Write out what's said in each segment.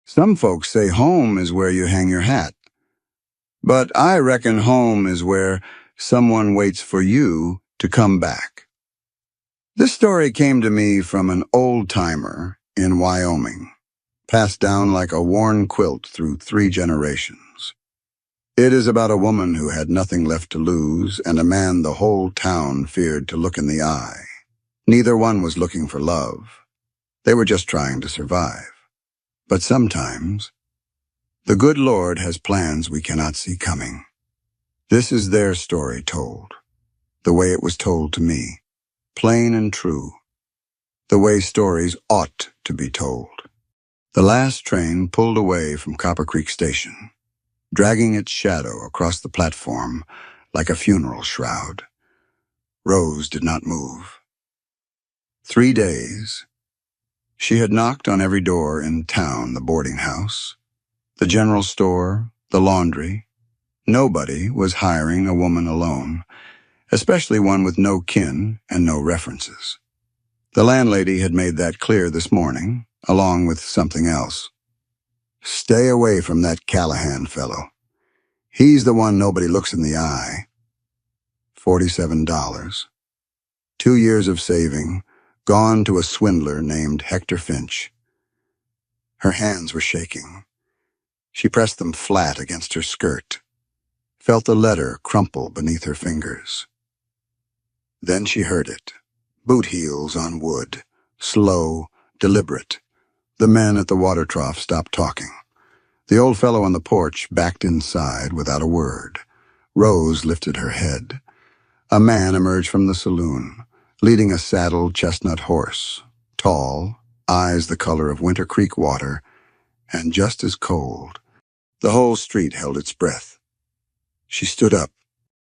Some folks say home is where you hang your hat, but I reckon home is where someone waits for you to come back. This story came to me from an old-timer in Wyoming, passed down like a worn quilt through 3 generations. It is about a woman who had nothing left to lose and a man the whole town feared to look in the eye. Neither one was looking for love. They were just trying to survive. But sometimes, the good Lord has plans we cannot see coming. This is their story told, the way it was told to me, plain and true, the way stories ought to be told. The last train pulled away from Copper Creek Station, dragging its shadow across the platform like a funeral shroud. Rose did not move. 3 days. She had knocked on every door in town, the boarding house, the general store, the laundry. Nobody was hiring a woman alone, especially one with no kin and no references. The landlady had made that clear this morning, along with something else. Stay away from that Callahan fellow. He's the one nobody looks in the eye. $47. 2 years of saving, gone to a swindler named Hector Finch. Her hands were shaking. She pressed them flat against her skirt, felt the letter crumple beneath her fingers. Then she heard it, boot heels on wood, slow, deliberate. The men at the water trough stopped talking. The old fellow on the porch backed inside without a word. Rose lifted her head. A man emerged from the saloon, leading a saddled chestnut horse, tall, eyes the color of Winter Creek water, and just as cold. The whole street held its breath. She stood up.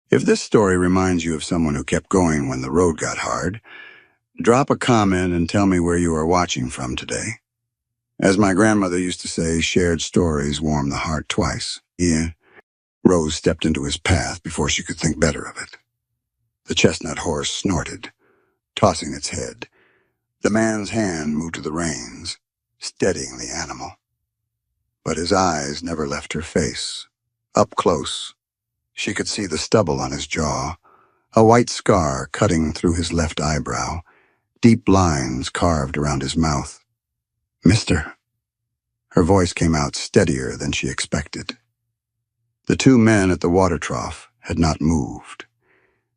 If this story reminds you of someone who kept going when the road got hard, drop a comment and tell me where you are watching from today. As my grandmother used to say, shared stories warm the heart twice. Yeah. Rose stepped into his path before she could think better of it. The chestnut horse snorted, tossing its head. The man's hand moved to the reins, steadying the animal. But his eyes never left her face. Up close, she could see the stubble on his jaw, a white scar cutting through his left eyebrow, deep lines carved around his mouth. "Mister." Her voice came out steadier than she expected. The 2 men at the water trough had not moved.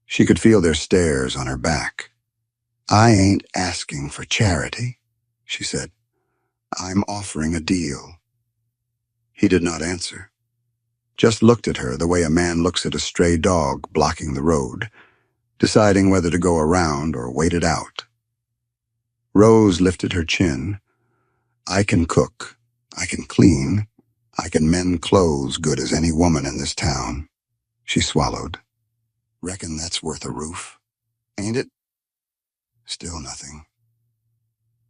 She could feel their stares on her back. "I ain't asking for charity," she said. "I'm offering a deal." He did not answer, just looked at her the way a man looks at a stray dog blocking the road, deciding whether to go around or wait it out. Rose lifted her chin. "I can cook, I can clean, I can mend clothes good as any woman in this town." She swallowed. "Reckon that's worth a roof, ain't it?" Still nothing.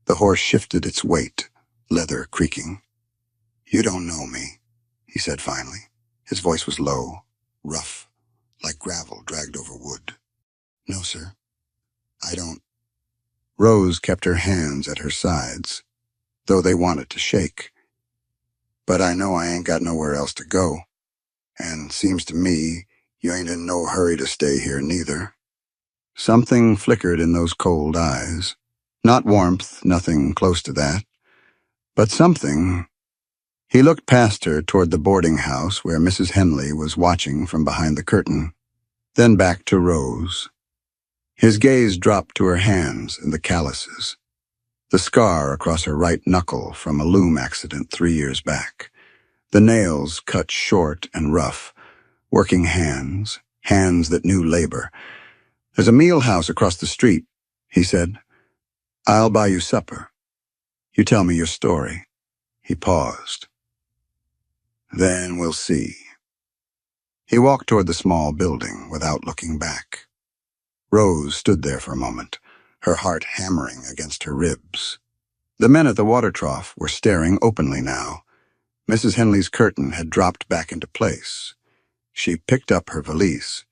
The horse shifted its weight, leather creaking. "You don't know me," he said finally. His voice was low, rough, like gravel dragged over wood. "No, sir. I don't." Rose kept her hands at her sides, though they wanted to shake. "But I know I ain't got nowhere else to go, and seems to me you ain't in no hurry to stay here neither." Something flickered in those cold eyes. Not warmth, nothing close to that, but something. He looked past her toward the boarding house where Mrs. Henley was watching from behind the curtain, then back to Rose. His gaze dropped to her hands and the calluses, the scar across her right knuckle from a loom accident 3 years back, the nails cut short and rough, working hands, hands that knew labor. "There's a meal house across the street," he said. "I'll buy you supper. You tell me your story." He paused. "Then we'll see." He walked toward the small building without looking back. Rose stood there for a moment, her heart hammering against her ribs. The men at the water trough were staring openly now. Mrs. Henley's curtain had dropped back into place. She picked up her valise.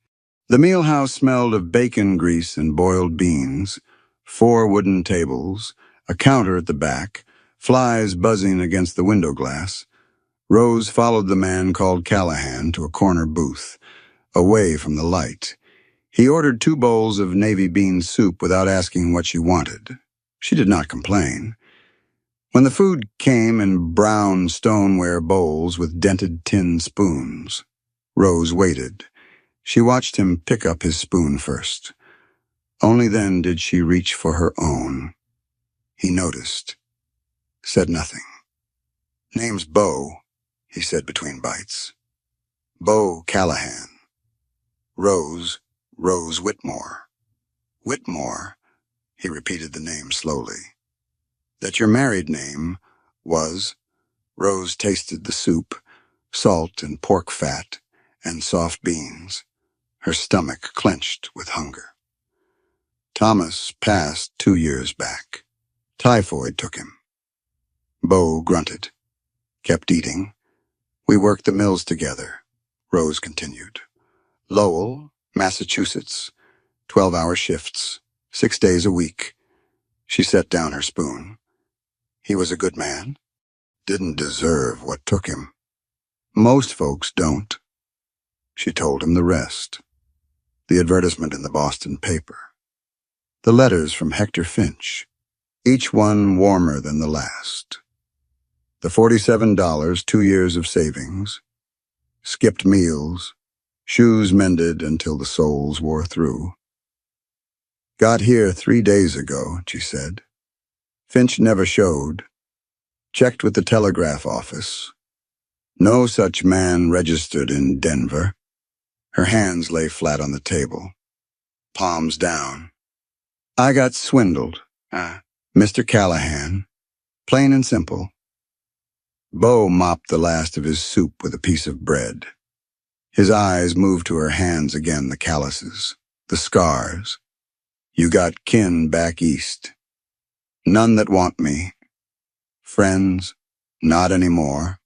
The meal house smelled of bacon grease and boiled beans, 4 wooden tables, a counter at the back, flies buzzing against the window glass. Rose followed the man called Callahan to a corner booth, away from the light. He ordered 2 bowls of navy bean soup without asking what she wanted. She did not complain. When the food came in brown stoneware bowls with dented tin spoons, Rose waited. She watched him pick up his spoon first. Only then did she reach for her own. He noticed, said nothing. "Name's Bo," he said between bites. "Bo Callahan." Rose Whitmore. Whitmore, he repeated the name slowly. "That your married name was—" Rose tasted the soup, salt and pork fat, and soft beans. Her stomach clenched with hunger. "Thomas passed 2 years back. Typhoid took him." Bo grunted, kept eating. "We worked the mills together," Rose continued. "Lowell, Massachusetts, 12-hour shifts, 6 days a week." She set down her spoon. "He was a good man. Didn't deserve what took him. Most folks don't." She told him the rest. The advertisement in the Boston paper. The letters from Hector Finch, each one warmer than the last. The $47, 2 years of savings, skipped meals, shoes mended until the soles wore through. "Got here 3 days ago," she said. "Finch never showed. Checked with the telegraph office. No such man registered in Denver." Her hands lay flat on the table, palms down. "I got swindled. Mr. Callahan. Plain and simple." Bo mopped the last of his soup with a piece of bread. His eyes moved to her hands again, the calluses, the scars. "You got kin back east. None that want me. Friends, not anymore."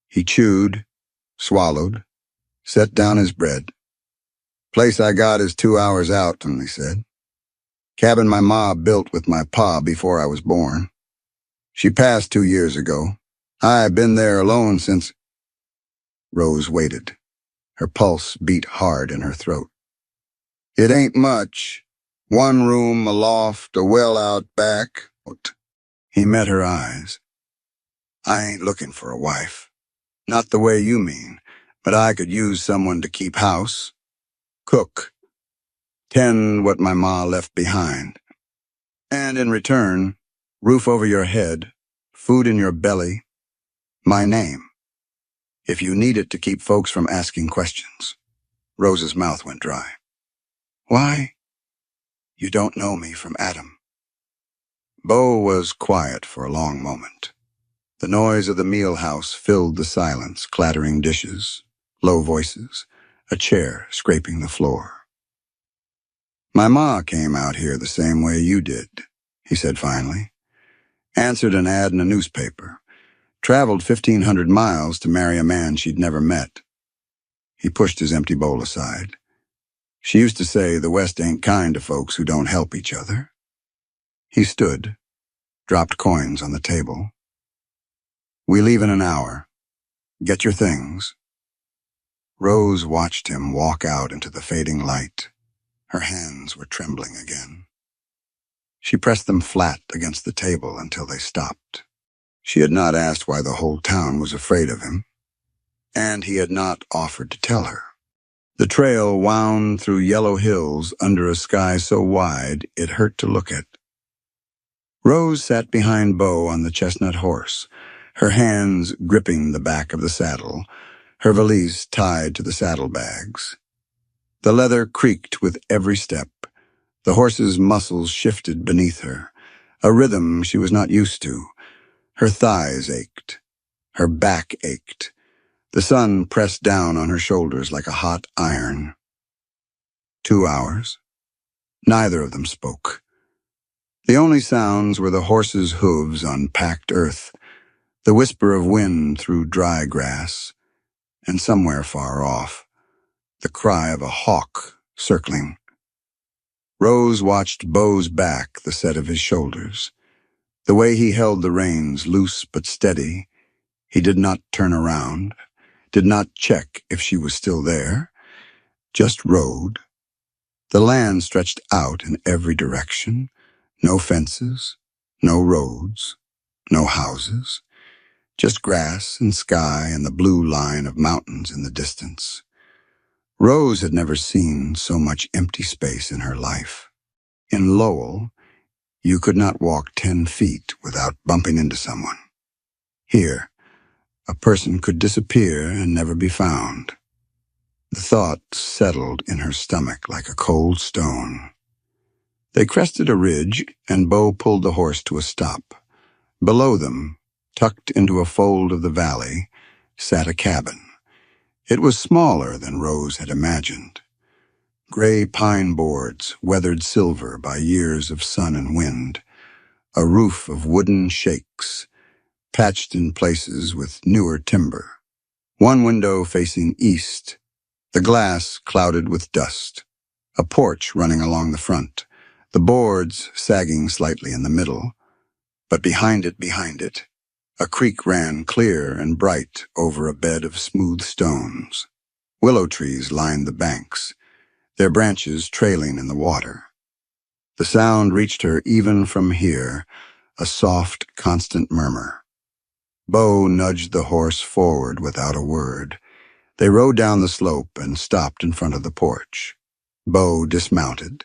He chewed, swallowed, set down his bread. "Place I got is 2 hours out," he said. "Cabin my ma built with my pa before I was born. She passed 2 years ago. I been there alone since—" Rose waited. Her pulse beat hard in her throat. "It ain't much. 1 room, a loft, a well out back." He met her eyes. "I ain't looking for a wife. Not the way you mean, but I could use someone to keep house, cook, tend what my ma left behind. And in return, roof over your head, food in your belly, my name. If you need it to keep folks from asking questions." Rose's mouth went dry. "Why? You don't know me from Adam." Bo was quiet for a long moment. The noise of the meal house filled the silence, clattering dishes, low voices, a chair scraping the floor. "My ma came out here the same way you did," he said finally. "Answered an ad in a newspaper. Traveled 1,500 miles to marry a man she'd never met." He pushed his empty bowl aside. "She used to say the West ain't kind to folks who don't help each other." He stood, dropped coins on the table. "We leave in an hour. Get your things." Rose watched him walk out into the fading light. Her hands were trembling again. She pressed them flat against the table until they stopped. She had not asked why the whole town was afraid of him, and he had not offered to tell her. The trail wound through yellow hills under a sky so wide it hurt to look at. Rose sat behind Bo on the chestnut horse, her hands gripping the back of the saddle, her valise tied to the saddlebags. The leather creaked with every step. The horse's muscles shifted beneath her, a rhythm she was not used to. Her thighs ached. Her back ached. The sun pressed down on her shoulders like a hot iron. 2 hours. Neither of them spoke. The only sounds were the horse's hooves on packed earth, the whisper of wind through dry grass, and somewhere far off, the cry of a hawk circling. Rose watched Bo's back, the set of his shoulders. The way he held the reins loose but steady, he did not turn around, did not check if she was still there, just rode. The land stretched out in every direction, no fences, no roads, no houses, just grass and sky and the blue line of mountains in the distance. Rose had never seen so much empty space in her life. In Lowell, you could not walk 10 feet without bumping into someone. Here, a person could disappear and never be found. The thought settled in her stomach like a cold stone. They crested a ridge, and Bo pulled the horse to a stop. Below them, tucked into a fold of the valley, sat a cabin. It was smaller than Rose had imagined. Gray pine boards, weathered silver by years of sun and wind. A roof of wooden shakes, patched in places with newer timber. One window facing east, the glass clouded with dust. A porch running along the front, the boards sagging slightly in the middle. But behind it, a creek ran clear and bright over a bed of smooth stones. Willow trees lined the banks, their branches trailing in the water. The sound reached her even from here, a soft, constant murmur. Bo nudged the horse forward without a word. They rode down the slope and stopped in front of the porch. Bo dismounted,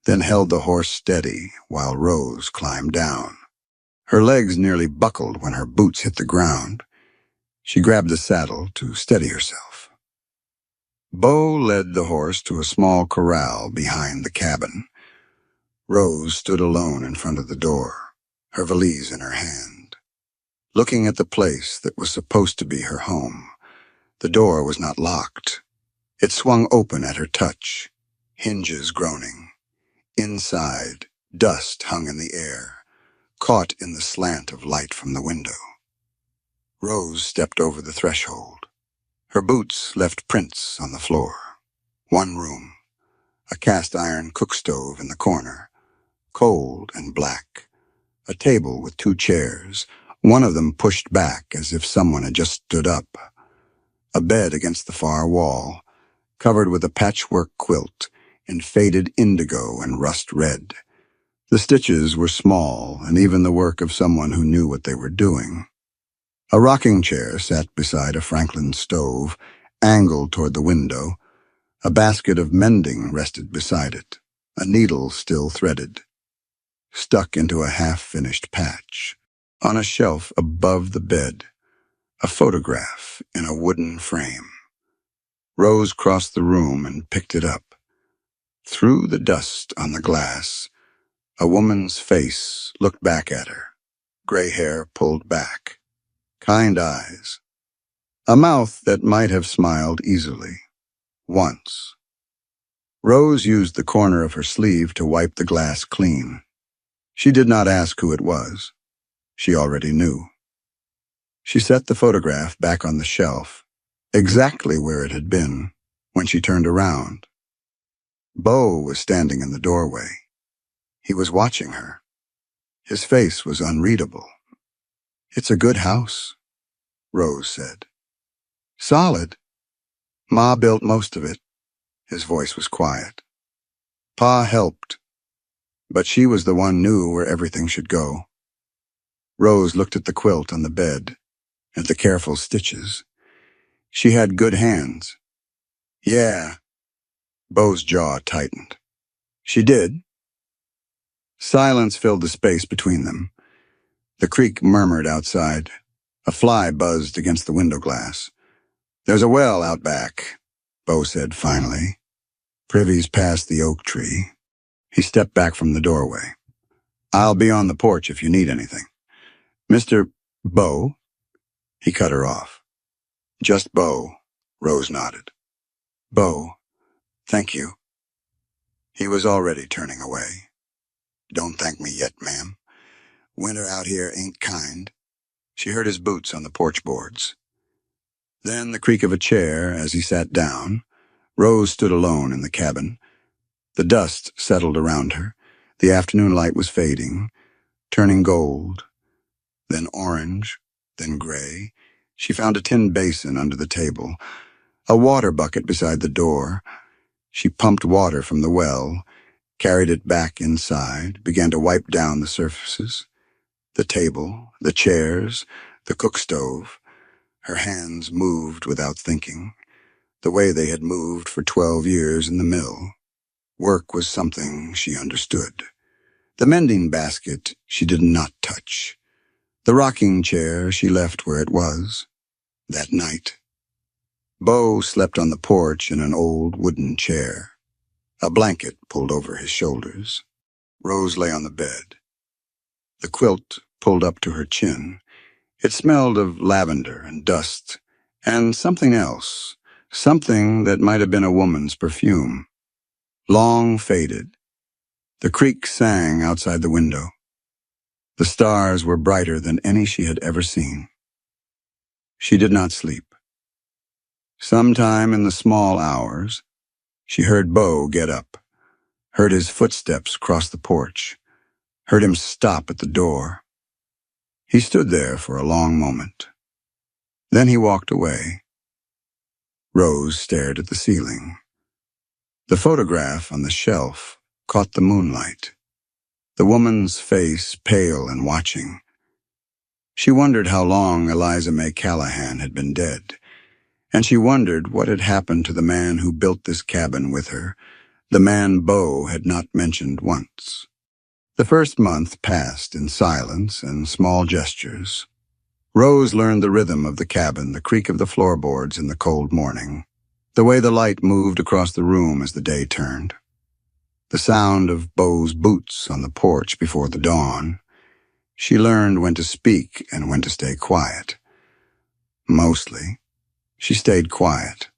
then held the horse steady while Rose climbed down. Her legs nearly buckled when her boots hit the ground. She grabbed the saddle to steady herself. Bo led the horse to a small corral behind the cabin. Rose stood alone in front of the door, her valise in her hand, looking at the place that was supposed to be her home. The door was not locked. It swung open at her touch, hinges groaning. Inside, dust hung in the air, caught in the slant of light from the window. Rose stepped over the threshold. Her boots left prints on the floor. One room, a cast-iron cook-stove in the corner, cold and black. A table with 2 chairs, one of them pushed back as if someone had just stood up. A bed against the far wall, covered with a patchwork quilt in faded indigo and rust red. The stitches were small and even the work of someone who knew what they were doing. A rocking chair sat beside a Franklin stove, angled toward the window. A basket of mending rested beside it, a needle still threaded, stuck into a half-finished patch. On a shelf above the bed, a photograph in a wooden frame. Rose crossed the room and picked it up. Through the dust on the glass, a woman's face looked back at her, gray hair pulled back, kind eyes, a mouth that might have smiled easily, once. Rose used the corner of her sleeve to wipe the glass clean. She did not ask who it was. She already knew. She set the photograph back on the shelf, exactly where it had been when she turned around. Bo was standing in the doorway. He was watching her. His face was unreadable. "It's a good house," Rose said. "Solid. Ma built most of it." His voice was quiet. Pa helped, but she was the one knew where everything should go. Rose looked at the quilt on the bed, at the careful stitches. She had good hands. "Yeah." Bo's jaw tightened. "She did." Silence filled the space between them. The creek murmured outside. A fly buzzed against the window glass. "There's a well out back," Bo said finally. Privy's past the oak tree. He stepped back from the doorway. "I'll be on the porch if you need anything." "Mr. Bo?" He cut her off. "Just Bo," Rose nodded. "Bo, thank you." He was already turning away. "Don't thank me yet, ma'am. Winter out here ain't kind." She heard his boots on the porch boards. Then the creak of a chair as he sat down. Rose stood alone in the cabin. The dust settled around her. The afternoon light was fading. turning gold, then orange, then gray. She found a tin basin under the table, a water bucket beside the door. She pumped water from the well, carried it back inside, began to wipe down the surfaces, the table, the chairs, the cook stove. Her hands moved without thinking, the way they had moved for 12 years in the mill. Work was something she understood. The mending basket she did not touch. The rocking chair she left where it was, that night. Beau slept on the porch in an old wooden chair, a blanket pulled over his shoulders. Rose lay on the bed, the quilt pulled up to her chin. It smelled of lavender and dust, and something else, something that might have been a woman's perfume. Long faded. The creek sang outside the window. The stars were brighter than any she had ever seen. She did not sleep. Sometime in the small hours, she heard Beau get up, heard his footsteps cross the porch, heard him stop at the door. He stood there for a long moment. Then he walked away. Rose stared at the ceiling. The photograph on the shelf caught the moonlight, the woman's face pale and watching. She wondered how long Eliza May Callahan had been dead, and she wondered what had happened to the man who built this cabin with her, the man Beau had not mentioned once. The first month passed in silence and small gestures. Rose learned the rhythm of the cabin, the creak of the floorboards in the cold morning, the way the light moved across the room as the day turned, the sound of Beau's boots on the porch before the dawn. She learned when to speak and when to stay quiet. Mostly, she stayed quiet.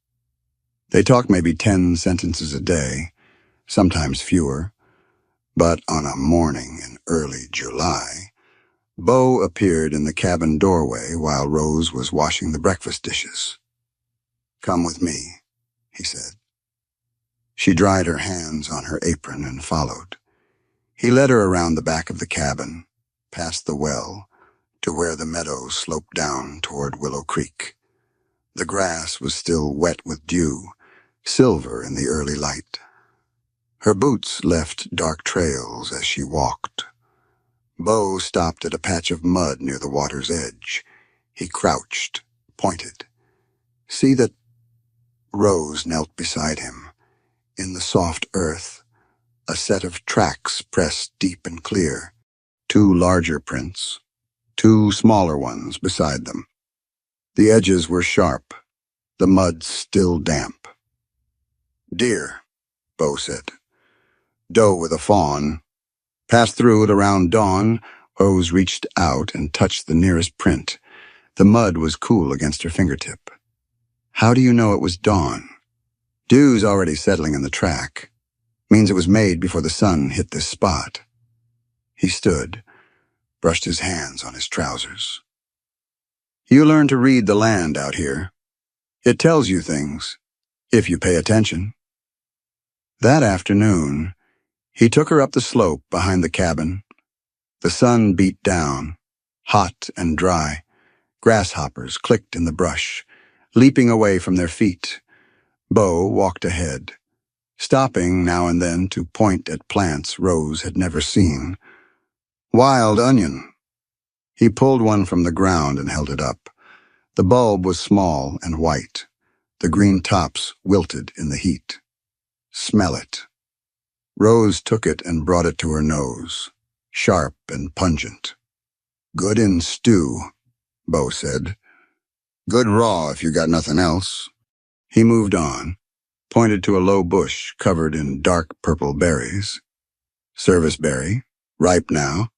They talked maybe 10 sentences a day, sometimes fewer, but on a morning in early July, Beau appeared in the cabin doorway while Rose was washing the breakfast dishes. "Come with me," he said. She dried her hands on her apron and followed. He led her around the back of the cabin, past the well, to where the meadow sloped down toward Willow Creek. The grass was still wet with dew, silver in the early light. Her boots left dark trails as she walked. Beau stopped at a patch of mud near the water's edge. He crouched, pointed. "See that?" Rose knelt beside him. In the soft earth, a set of tracks pressed deep and clear, 2 larger prints, 2 smaller ones beside them. The edges were sharp, the mud still damp. "Deer," Beau said. "Doe with a fawn." Passed through it around dawn. Rose reached out and touched the nearest print. The mud was cool against her fingertip. "How do you know it was dawn?" "Dew's already settling in the track. Means it was made before the sun hit this spot." He stood, brushed his hands on his trousers. "You learn to read the land out here. It tells you things, if you pay attention." That afternoon, he took her up the slope behind the cabin. The sun beat down, hot and dry. Grasshoppers clicked in the brush, leaping away from their feet. Beau walked ahead, stopping now and then to point at plants Rose had never seen. "Wild onion." He pulled one from the ground and held it up. The bulb was small and white. The green tops wilted in the heat. "Smell it." Rose took it and brought it to her nose, sharp and pungent. "Good in stew," Beau said. "Good raw if you got nothing else." He moved on, pointed to a low bush covered in dark purple berries. "Serviceberry, ripe now.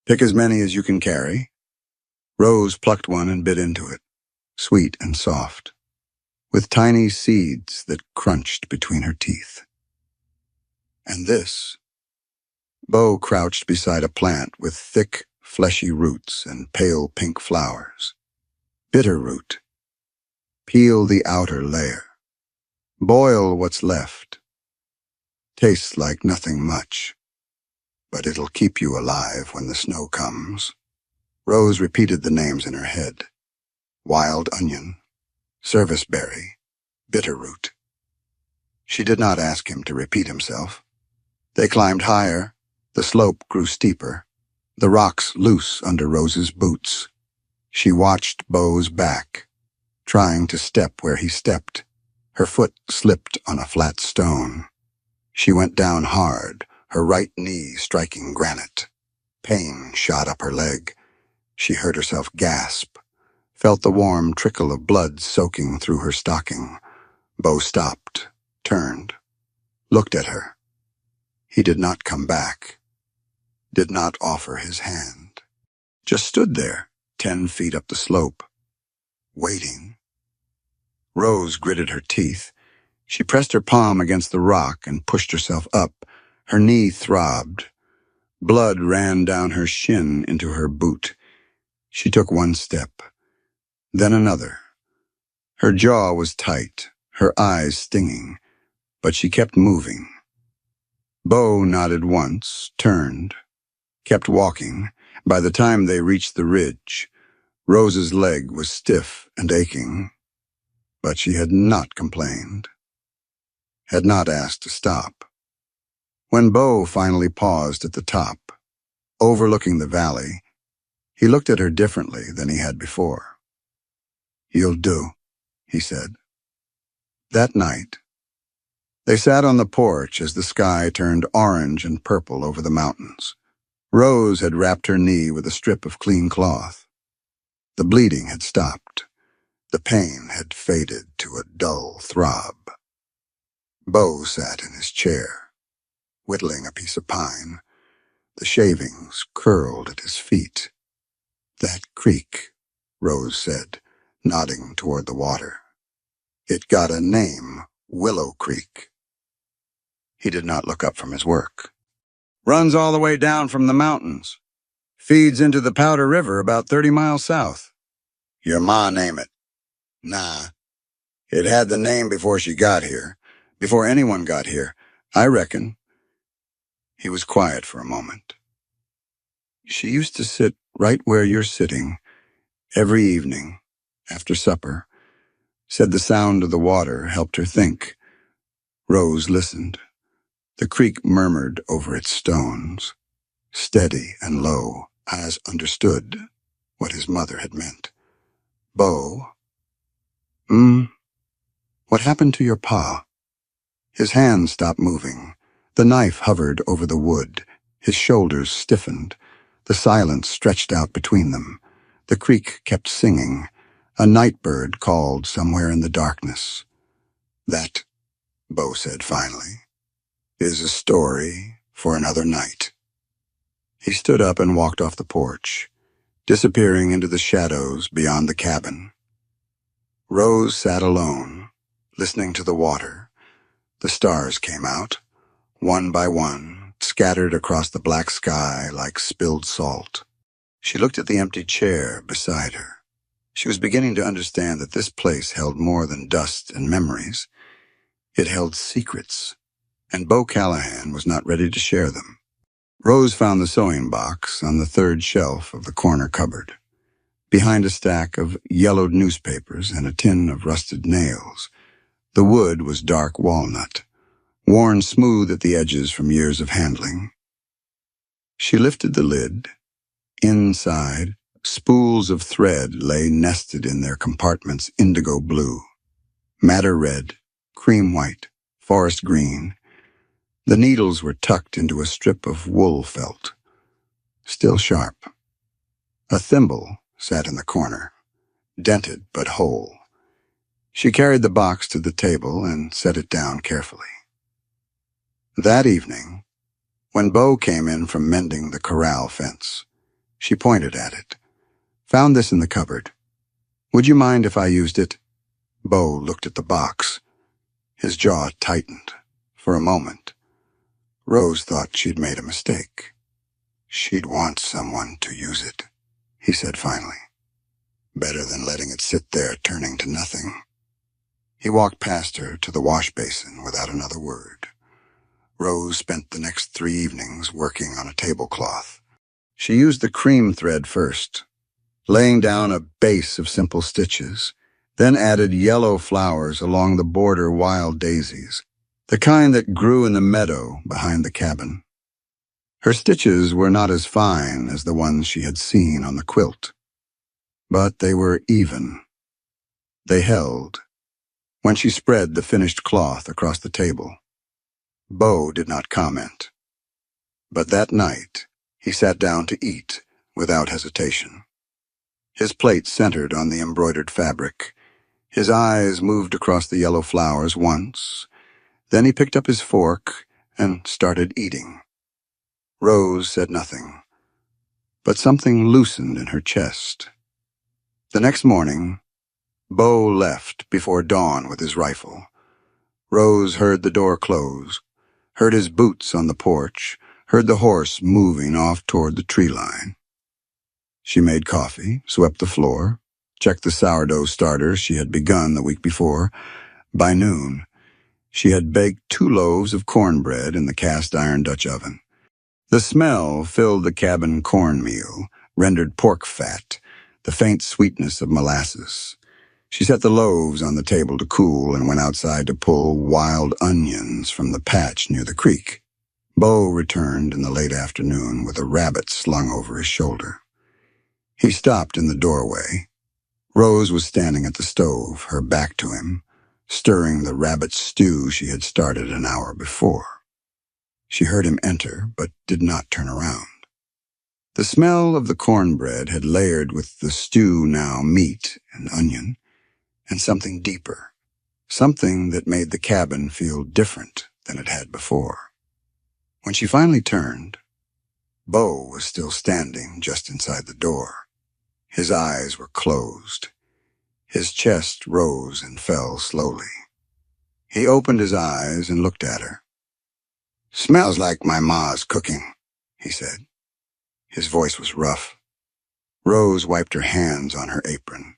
Pick as many as you can carry." Rose plucked one and bit into it, sweet and soft, with tiny seeds that crunched between her teeth. "And this?" Beau crouched beside a plant with thick, fleshy roots and pale pink flowers. "Bitter root. Peel the outer layer. Boil what's left. Tastes like nothing much." but it'll keep you alive when the snow comes. Rose repeated the names in her head. Wild onion, serviceberry, bitterroot. She did not ask him to repeat himself. They climbed higher. The slope grew steeper, the rocks loose under Rose's boots. She watched Beau's back, trying to step where he stepped. Her foot slipped on a flat stone. She went down hard, her right knee striking granite. Pain shot up her leg. She heard herself gasp, felt the warm trickle of blood soaking through her stocking. Beau stopped, turned, looked at her. He did not come back, did not offer his hand. Just stood there, 10 feet up the slope, waiting. Rose gritted her teeth. She pressed her palm against the rock and pushed herself up. Her knee throbbed. Blood ran down her shin into her boot. She took one step, then another. Her jaw was tight, her eyes stinging, but she kept moving. Beau nodded once, turned, kept walking. By the time they reached the ridge, Rose's leg was stiff and aching, but she had not complained, had not asked to stop. When Beau finally paused at the top, overlooking the valley, he looked at her differently than he had before. "You'll do," he said. That night, they sat on the porch as the sky turned orange and purple over the mountains. Rose had wrapped her knee with a strip of clean cloth. The bleeding had stopped. The pain had faded to a dull throb. Beau sat in his chair, whittling a piece of pine. The shavings curled at his feet. "That creek," Rose said, nodding toward the water. "It got a name, Willow Creek." He did not look up from his work. "Runs all the way down from the mountains. Feeds into the Powder River about 30 miles south." "Your ma name it?" "Nah. It had the name before she got here. Before anyone got here, I reckon." He was quiet for a moment. "She used to sit right where you're sitting, every evening, after supper." Said the sound of the water helped her think. Rose listened. The creek murmured over its stones, steady and low, as understood what his mother had meant. "Beau, what happened to your pa?" His hands stopped moving. The knife hovered over the wood. His shoulders stiffened. The silence stretched out between them. The creek kept singing. A night bird called somewhere in the darkness. "That," Beau said finally, "is a story for another night." He stood up and walked off the porch, disappearing into the shadows beyond the cabin. Rose sat alone, listening to the water. The stars came out, one by one, scattered across the black sky like spilled salt. She looked at the empty chair beside her. She was beginning to understand that this place held more than dust and memories. It held secrets, and Beau Callahan was not ready to share them. Rose found the sewing box on the third shelf of the corner cupboard, behind a stack of yellowed newspapers and a tin of rusted nails. The wood was dark walnut, worn smooth at the edges from years of handling. She lifted the lid. Inside, spools of thread lay nested in their compartments indigo blue, madder red, cream white, forest green. The needles were tucked into a strip of wool felt, still sharp. A thimble sat in the corner, dented but whole. She carried the box to the table and set it down carefully. That evening, when Beau came in from mending the corral fence, she pointed at it. "Found this in the cupboard. Would you mind if I used it?" Beau looked at the box. His jaw tightened. For a moment, Rose thought she'd made a mistake. "She'd want someone to use it," he said finally. "Better than letting it sit there turning to nothing." He walked past her to the wash basin without another word. Rose spent the next 3 evenings working on a tablecloth. She used the cream thread first, laying down a base of simple stitches, then added yellow flowers along the border wild daisies, the kind that grew in the meadow behind the cabin. Her stitches were not as fine as the ones she had seen on the quilt, but they were even. They held. When she spread the finished cloth across the table, Beau did not comment. But that night, he sat down to eat without hesitation. His plate centered on the embroidered fabric. His eyes moved across the yellow flowers once. Then he picked up his fork and started eating. Rose said nothing, but something loosened in her chest. The next morning, Beau left before dawn with his rifle. Rose heard the door close, heard his boots on the porch, heard the horse moving off toward the tree line. She made coffee, swept the floor, checked the sourdough starter she had begun the week before. By noon, she had baked 2 loaves of cornbread in the cast-iron Dutch oven. The smell filled the cabin cornmeal, rendered pork fat, the faint sweetness of molasses. She set the loaves on the table to cool and went outside to pull wild onions from the patch near the creek. Beau returned in the late afternoon with a rabbit slung over his shoulder. He stopped in the doorway. Rose was standing at the stove, her back to him, stirring the rabbit stew she had started an hour before. She heard him enter, but did not turn around. The smell of the cornbread had layered with the stew now meat and onion, and something deeper, something that made the cabin feel different than it had before. When she finally turned, Beau was still standing just inside the door. His eyes were closed. His chest rose and fell slowly. He opened his eyes and looked at her. "Smells like my ma's cooking," he said. His voice was rough. Rose wiped her hands on her apron.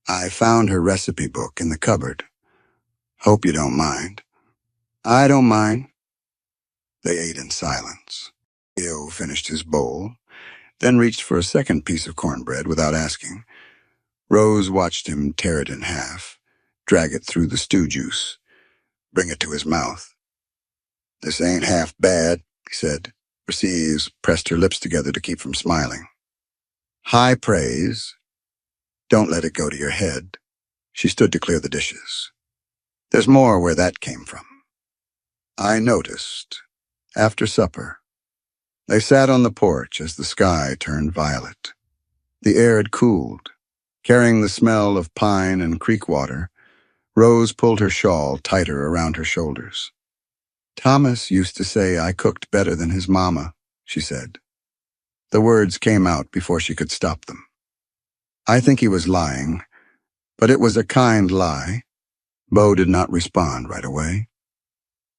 "I found her recipe book in the cupboard. Hope you don't mind." "I don't mind." They ate in silence. Theo finished his bowl, then reached for a second piece of cornbread without asking. Rose watched him tear it in half, drag it through the stew juice, bring it to his mouth. "This ain't half bad," he said. Perseus pressed her lips together to keep from smiling. "High praise. Don't let it go to your head." She stood to clear the dishes. "There's more where that came from." "I noticed. After supper." They sat on the porch as the sky turned violet. The air had cooled. Carrying the smell of pine and creek water, Rose pulled her shawl tighter around her shoulders. "Thomas used to say I cooked better than his mama," she said. The words came out before she could stop them. "I think he was lying, but it was a kind lie." Beau did not respond right away.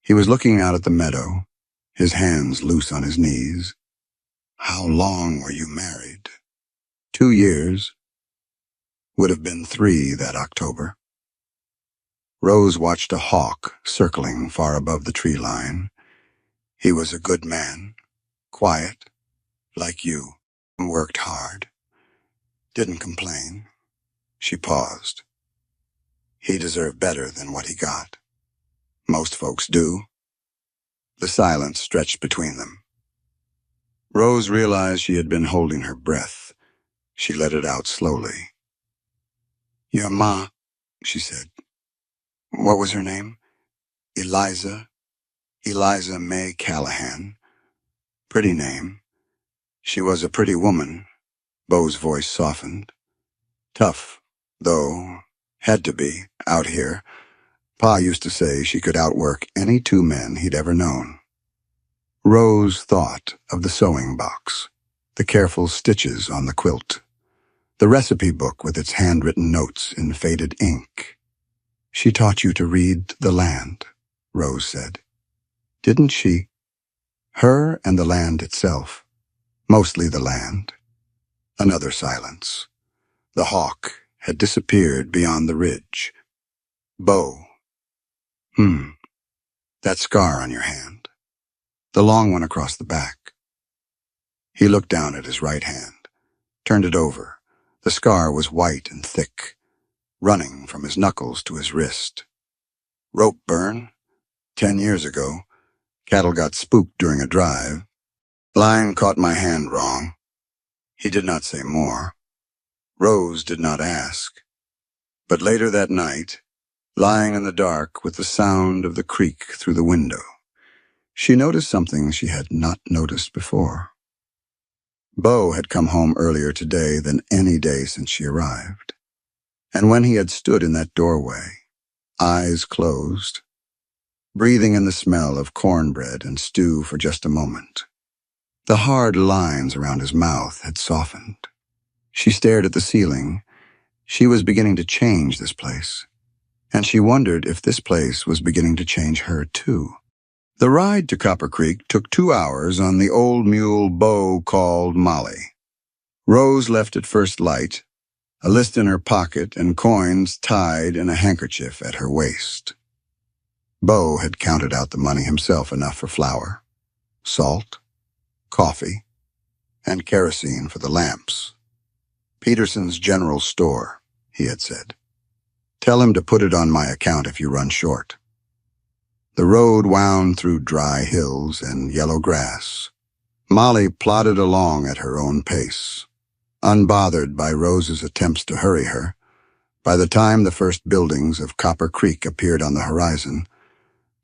He was looking out at the meadow, his hands loose on his knees. "How long were you married?" 2 years. Would have been 3 that October. Rose watched a hawk circling far above the tree line. "He was a good man, quiet, like you, worked hard, didn't complain." She paused. "He deserved better than what he got. Most folks do." The silence stretched between them. Rose realized she had been holding her breath. She let it out slowly. "Your ma," she said. "What was her name?" "Eliza. Eliza May Callahan. Pretty name. She was a pretty woman." Beau's voice softened. "Tough, though. Had to be, out here. Pa used to say she could outwork any 2 men he'd ever known." Rose thought of the sewing box, the careful stitches on the quilt, the recipe book with its handwritten notes in faded ink. "She taught you to read the land," Rose said. "Didn't she?" "Her and the land itself. Mostly the land." Another silence. The hawk had disappeared beyond the ridge. "Beau. That scar on your hand." the long one across the back. He looked down at his right hand, turned it over. The scar was white and thick, running from his knuckles to his wrist. Rope burn. 10 years ago, cattle got spooked during a drive. Line caught my hand wrong. He did not say more. Rose did not ask. But later that night, lying in the dark with the sound of the creek through the window, she noticed something she had not noticed before. Bo had come home earlier today than any day since she arrived. And when he had stood in that doorway, eyes closed, breathing in the smell of cornbread and stew for just a moment, the hard lines around his mouth had softened. She stared at the ceiling. She was beginning to change this place, and she wondered if this place was beginning to change her too. The ride to Copper Creek took 2 hours on the old mule Bo called Molly. Rose left at first light, a list in her pocket and coins tied in a handkerchief at her waist. Bo had counted out the money himself, enough for flour, salt, coffee, and kerosene for the lamps. Peterson's general store, he had said. Tell him to put it on my account if you run short. The road wound through dry hills and yellow grass. Molly plodded along at her own pace, unbothered by Rose's attempts to hurry her. By the time the first buildings of Copper Creek appeared on the horizon,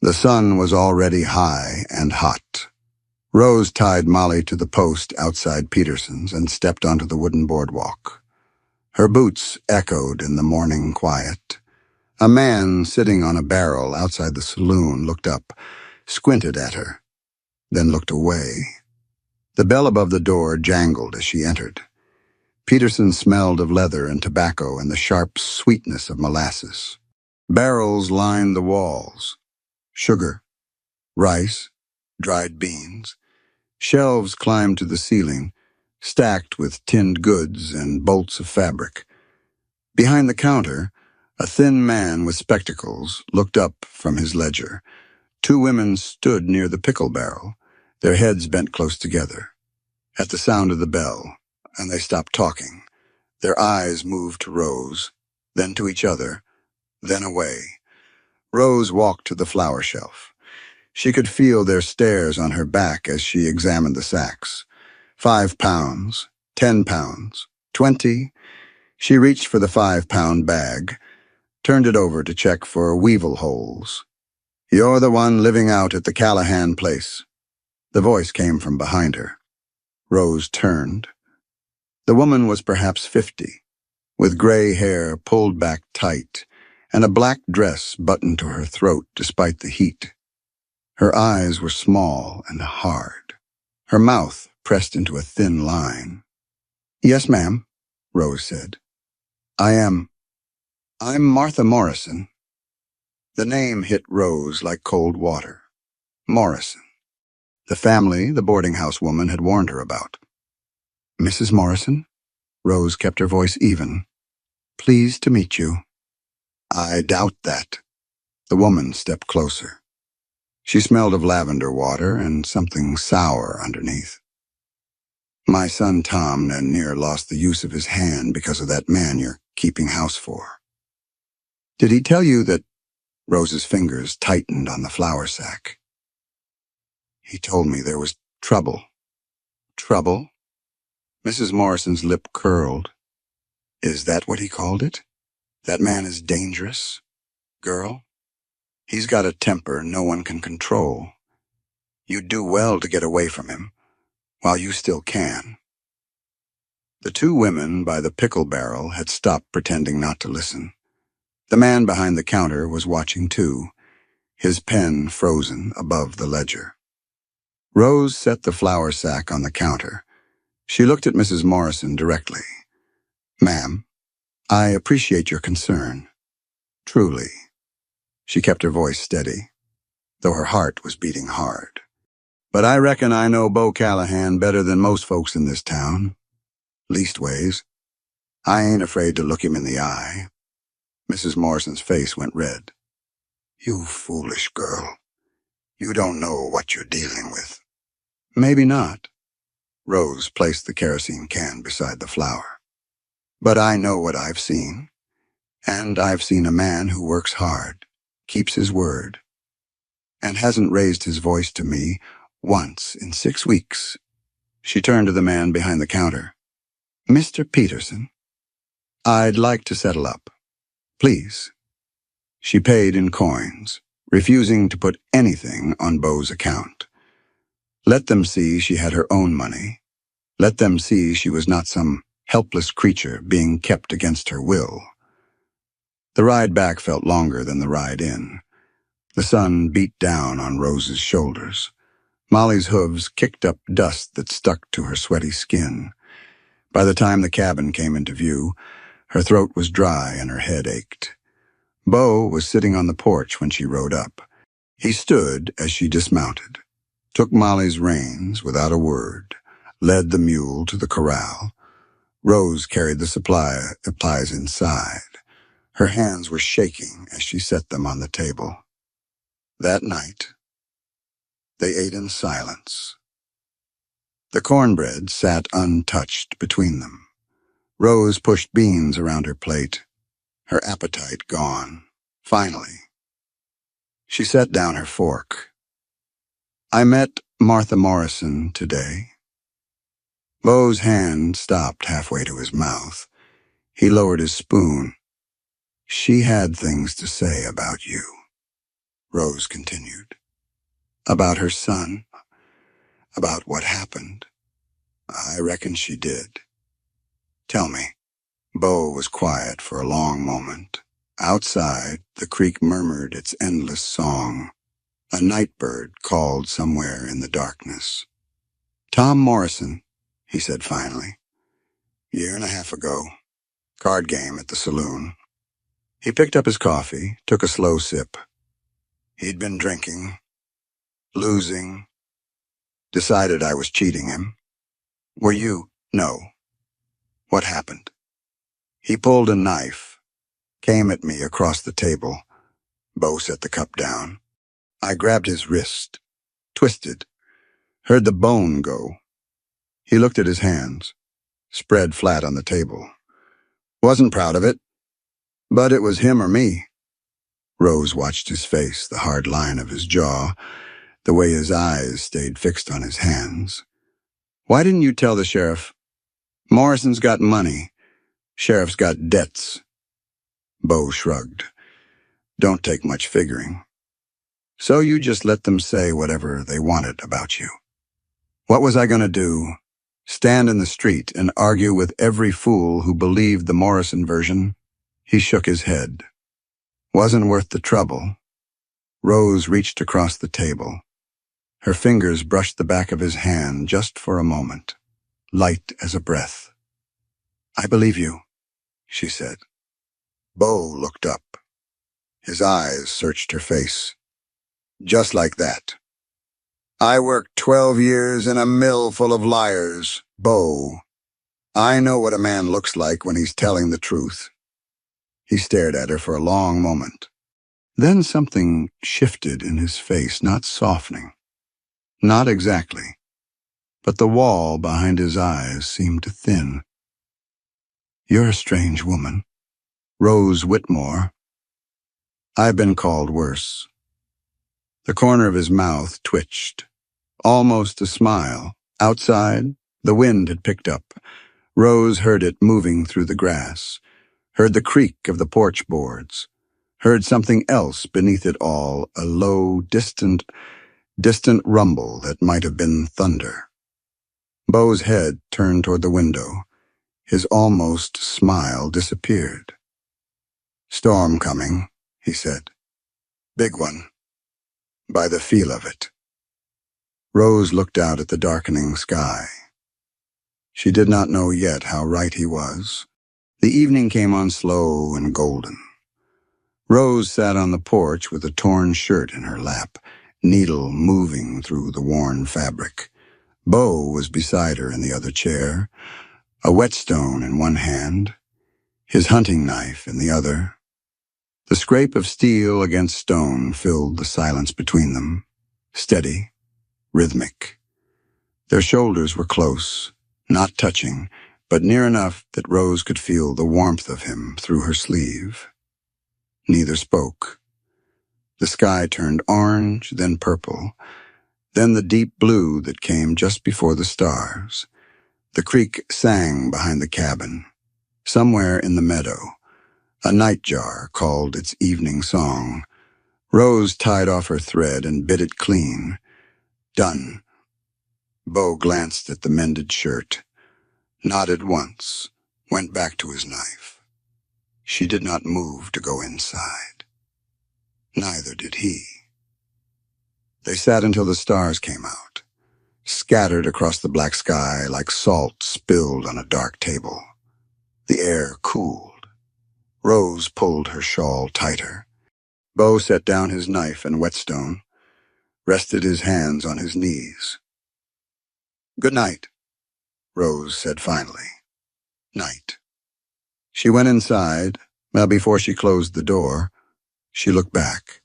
the sun was already high and hot. Rose tied Molly to the post outside Peterson's and stepped onto the wooden boardwalk. Her boots echoed in the morning quiet. A man sitting on a barrel outside the saloon looked up, squinted at her, then looked away. The bell above the door jangled as she entered. Peterson smelled of leather and tobacco and the sharp sweetness of molasses. Barrels lined the walls. Sugar, rice, dried beans. Shelves climbed to the ceiling, stacked with tinned goods and bolts of fabric. Behind the counter, a thin man with spectacles looked up from his ledger. 2 women stood near the pickle barrel, their heads bent close together. At the sound of the bell, and they stopped talking. Their eyes moved to Rose, then to each other, then away. Rose walked to the flower shelf. She could feel their stares on her back as she examined the sacks. 5 pounds, 10 pounds, 20. She reached for the 5-pound bag, turned it over to check for weevil holes. You're the one living out at the Callahan place. The voice came from behind her. Rose turned. The woman was perhaps 50, with gray hair pulled back tight, and a black dress buttoned to her throat despite the heat. Her eyes were small and hard, her mouth pressed into a thin line. Yes, ma'am, Rose said. I'm Martha Morrison. The name hit Rose like cold water. Morrison. The family the boarding house woman had warned her about. Mrs. Morrison? Rose kept her voice even. Pleased to meet you. I doubt that. The woman stepped closer. She smelled of lavender water and something sour underneath. My son Tom near lost the use of his hand because of that man you're keeping house for. Did he tell you that? Rose's fingers tightened on the flour sack. He told me there was trouble. Trouble? Mrs. Morrison's lip curled. Is that what he called it? That man is dangerous? Girl? He's got a temper no one can control. You'd do well to get away from him, while you still can. The 2 women by the pickle barrel had stopped pretending not to listen. The man behind the counter was watching too, his pen frozen above the ledger. Rose set the flour sack on the counter. She looked at Mrs. Morrison directly. Ma'am, I appreciate your concern. Truly. She kept her voice steady, though her heart was beating hard. But I reckon I know Bo Callahan better than most folks in this town. Leastways, I ain't afraid to look him in the eye. Mrs. Morrison's face went red. You foolish girl. You don't know what you're dealing with. Maybe not. Rose placed the kerosene can beside the flower. But I know what I've seen. And I've seen a man who works hard, keeps his word, and hasn't raised his voice to me once in 6 weeks. She turned to the man behind the counter. Mr. Peterson, I'd like to settle up. Please. She paid in coins, refusing to put anything on Beau's account. Let them see she had her own money. Let them see she was not some helpless creature being kept against her will. The ride back felt longer than the ride in. The sun beat down on Rose's shoulders. Molly's hooves kicked up dust that stuck to her sweaty skin. By the time the cabin came into view, her throat was dry and her head ached. Beau was sitting on the porch when she rode up. He stood as she dismounted, took Molly's reins without a word, led the mule to the corral. Rose carried the supplies inside. Her hands were shaking as she set them on the table. That night, they ate in silence. The cornbread sat untouched between them. Rose pushed beans around her plate, her appetite gone. Finally, she set down her fork. I met Martha Morrison today. Beau's hand stopped halfway to his mouth. He lowered his spoon. She had things to say about you, Rose continued. About her son. About what happened. I reckon she did. Tell me. Beau was quiet for a long moment. Outside, the creek murmured its endless song. A night bird called somewhere in the darkness. Tom Morrison, he said finally. 1.5 years ago. Card game at the saloon. He picked up his coffee, took a slow sip. He'd been drinking, losing, decided I was cheating him. Were you? No. What happened? He pulled a knife, came at me across the table. Beau set the cup down. I grabbed his wrist, twisted, heard the bone go. He looked at his hands, spread flat on the table. Wasn't proud of it, but it was him or me. Rose watched his face, the hard line of his jaw, the way his eyes stayed fixed on his hands. Why didn't you tell the sheriff? Morrison's got money. Sheriff's got debts. Beau shrugged. Don't take much figuring. So you just let them say whatever they wanted about you. What was I going to do? Stand in the street and argue with every fool who believed the Morrison version? He shook his head. Wasn't worth the trouble. Rose reached across the table. Her fingers brushed the back of his hand just for a moment, light as a breath. I believe you, she said. Beau looked up. His eyes searched her face. Just like that. I worked 12 years in a mill full of liars. Beau, I know what a man looks like when he's telling the truth. He stared at her for a long moment. Then something shifted in his face, not softening. Not exactly. But the wall behind his eyes seemed to thin. You're a strange woman. Rose Whitmore. I've been called worse. The corner of his mouth twitched. Almost a smile. Outside, the wind had picked up. Rose heard it moving through the grass, heard the creak of the porch boards, heard something else beneath it all, a low, distant rumble that might have been thunder. Beau's head turned toward the window. His almost smile disappeared. Storm coming, he said. Big one. By the feel of it. Rose looked out at the darkening sky. She did not know yet how right he was. The evening came on slow and golden. Rose sat on the porch with a torn shirt in her lap, needle moving through the worn fabric. Beau was beside her in the other chair, a whetstone in one hand, his hunting knife in the other. The scrape of steel against stone filled the silence between them, steady, rhythmic. Their shoulders were close, not touching, but near enough that Rose could feel the warmth of him through her sleeve. Neither spoke. The sky turned orange, then purple, then the deep blue that came just before the stars. The creek sang behind the cabin. Somewhere in the meadow, a nightjar called its evening song. Rose tied off her thread and bit it clean. Done. Beau glanced at the mended shirt, nodded once, went back to his knife. She did not move to go inside. Neither did he. They sat until the stars came out, scattered across the black sky like salt spilled on a dark table. The air cooled. Rose pulled her shawl tighter. Beau set down his knife and whetstone, rested his hands on his knees. "Good night," Rose said finally. "Night." She went inside, but before she closed the door, she looked back.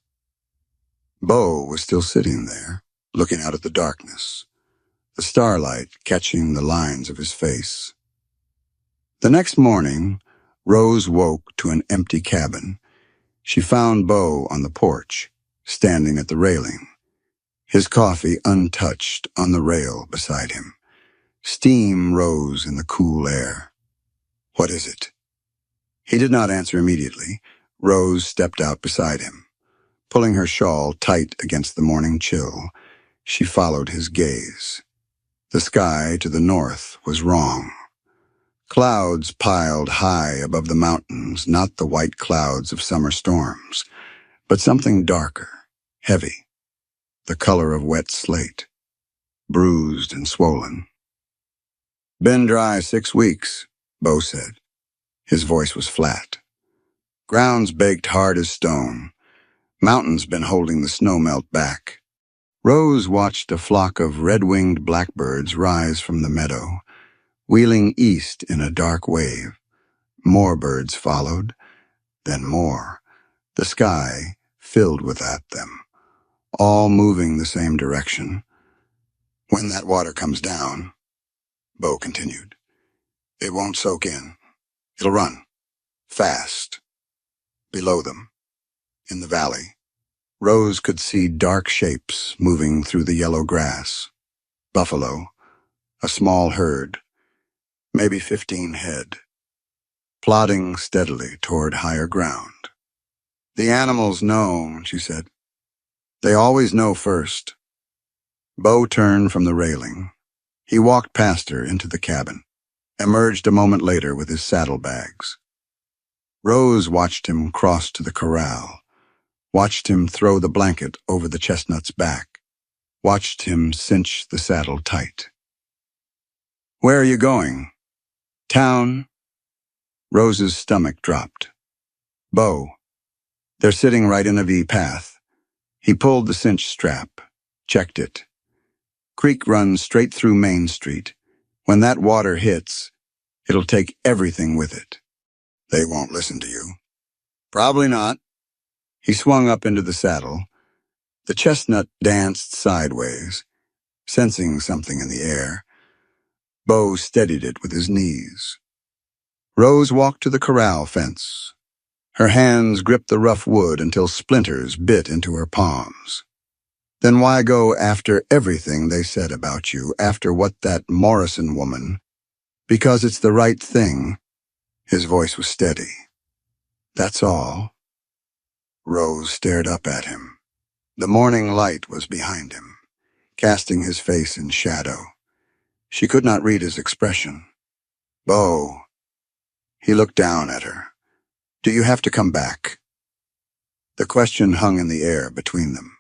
Beau was still sitting there, looking out at the darkness, the starlight catching the lines of his face. The next morning, Rose woke to an empty cabin. She found Beau on the porch, standing at the railing, his coffee untouched on the rail beside him. Steam rose in the cool air. "What is it?" He did not answer immediately. Rose stepped out beside him. Pulling her shawl tight against the morning chill, she followed his gaze. The sky to the north was wrong. Clouds piled high above the mountains, not the white clouds of summer storms, but something darker, heavy, the color of wet slate, bruised and swollen. "Been dry 6 weeks," Beau said. His voice was flat. "Ground's baked hard as stone. Mountain's been holding the snowmelt back." Rose watched a flock of red-winged blackbirds rise from the meadow, wheeling east in a dark wave. More birds followed, then more. The sky filled with them, all moving the same direction. "When that water comes down," Beau continued, "it won't soak in. It'll run. Fast. Below them, in the valley, Rose could see dark shapes moving through the yellow grass. Buffalo, a small herd, maybe 15 head, plodding steadily toward higher ground. "The animals know," she said. "They always know first." Beau turned from the railing. He walked past her into the cabin, emerged a moment later with his saddlebags. Rose watched him cross to the corral, watched him throw the blanket over the chestnut's back, watched him cinch the saddle tight. "Where are you going?" "Town." Rose's stomach dropped. "Beau." "They're sitting right in a V path." He pulled the cinch strap, checked it. "Creek runs straight through Main Street. When that water hits, it'll take everything with it." "They won't listen to you." "Probably not." He swung up into the saddle. The chestnut danced sideways, sensing something in the air. Beau steadied it with his knees. Rose walked to the corral fence. Her hands gripped the rough wood until splinters bit into her palms. "Then why go after everything they said about you, after what that Morrison woman—" "Because it's the right thing." His voice was steady. "That's all." Rose stared up at him. The morning light was behind him, casting his face in shadow. She could not read his expression. "Beau." He looked down at her. "Do you have to come back?" The question hung in the air between them.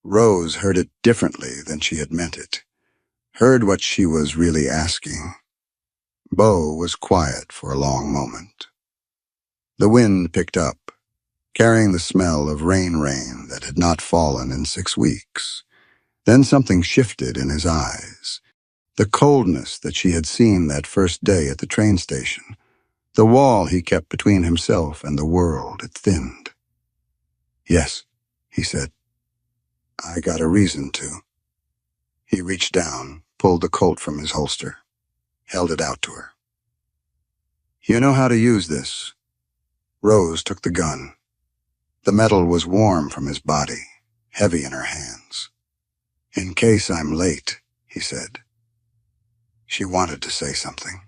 Rose heard it differently than she had meant it, heard what she was really asking. Beau was quiet for a long moment. The wind picked up, carrying the smell of rain that had not fallen in 6 weeks. Then something shifted in his eyes. The coldness that she had seen that first day at the train station, the wall he kept between himself and the world, it thinned. "Yes," he said. "I got a reason to." He reached down, pulled the Colt from his holster, held it out to her. "You know how to use this." Rose took the gun. The metal was warm from his body, heavy in her hands. "In case I'm late," he said. She wanted to say something.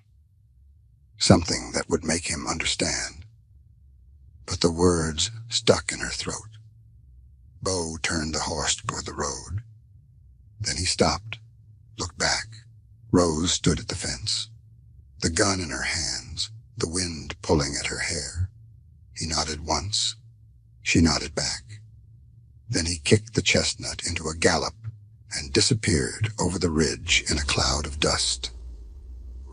Something that would make him understand. But the words stuck in her throat. Bo turned the horse toward the road. Then he stopped, looked back. Rose stood at the fence, the gun in her hands, the wind pulling at her hair. He nodded once. She nodded back. Then he kicked the chestnut into a gallop and disappeared over the ridge in a cloud of dust.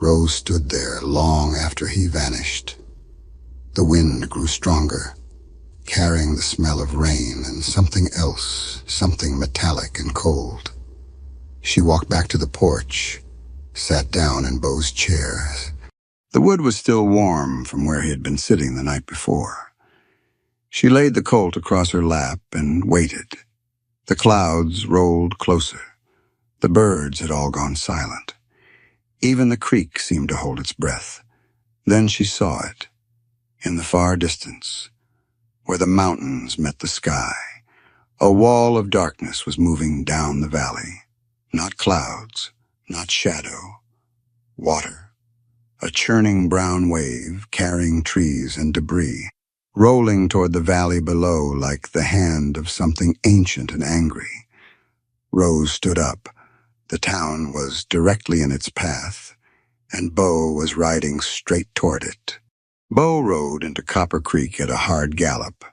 Rose stood there long after he vanished. The wind grew stronger, carrying the smell of rain and something else, something metallic and cold. She walked back to the porch, sat down in Bo's chair. The wood was still warm from where he had been sitting the night before. She laid the Colt across her lap and waited. The clouds rolled closer. The birds had all gone silent. Even the creek seemed to hold its breath. Then she saw it, in the far distance, where the mountains met the sky. A wall of darkness was moving down the valley. Not clouds, not shadow. Water. A churning brown wave, carrying trees and debris, rolling toward the valley below like the hand of something ancient and angry. Rose stood up. The town was directly in its path, and Bo was riding straight toward it. Bo rode into Copper Creek at a hard gallop.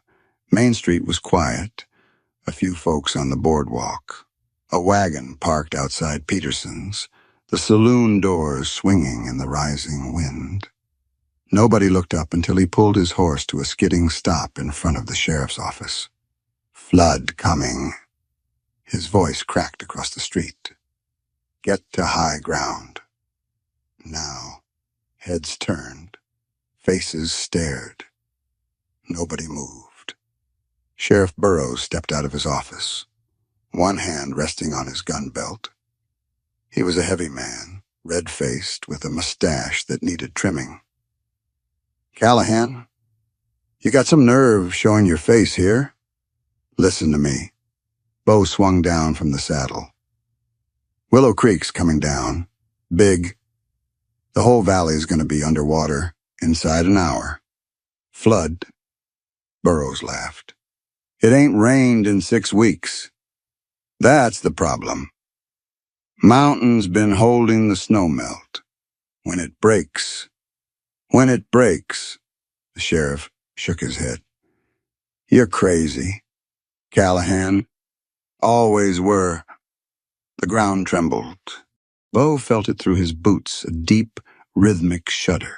Main Street was quiet, a few folks on the boardwalk. A wagon parked outside Peterson's, the saloon doors swinging in the rising wind. Nobody looked up until he pulled his horse to a skidding stop in front of the sheriff's office. "Flood coming." His voice cracked across the street. "Get to high ground." Now, heads turned, faces stared. Nobody moved. Sheriff Burroughs stepped out of his office, one hand resting on his gun belt. He was a heavy man, red-faced, with a mustache that needed trimming. "Callahan, you got some nerve showing your face here. Listen to me." Bo swung down from the saddle. "Willow Creek's coming down. Big. The whole valley's going to be underwater inside an hour. Flood." Burroughs laughed. "It ain't rained in 6 weeks. That's the problem. Mountain's been holding the snowmelt. When it breaks, the sheriff shook his head. "You're crazy, Callahan. Always were." The ground trembled. Bo felt it through his boots, a deep, rhythmic shudder,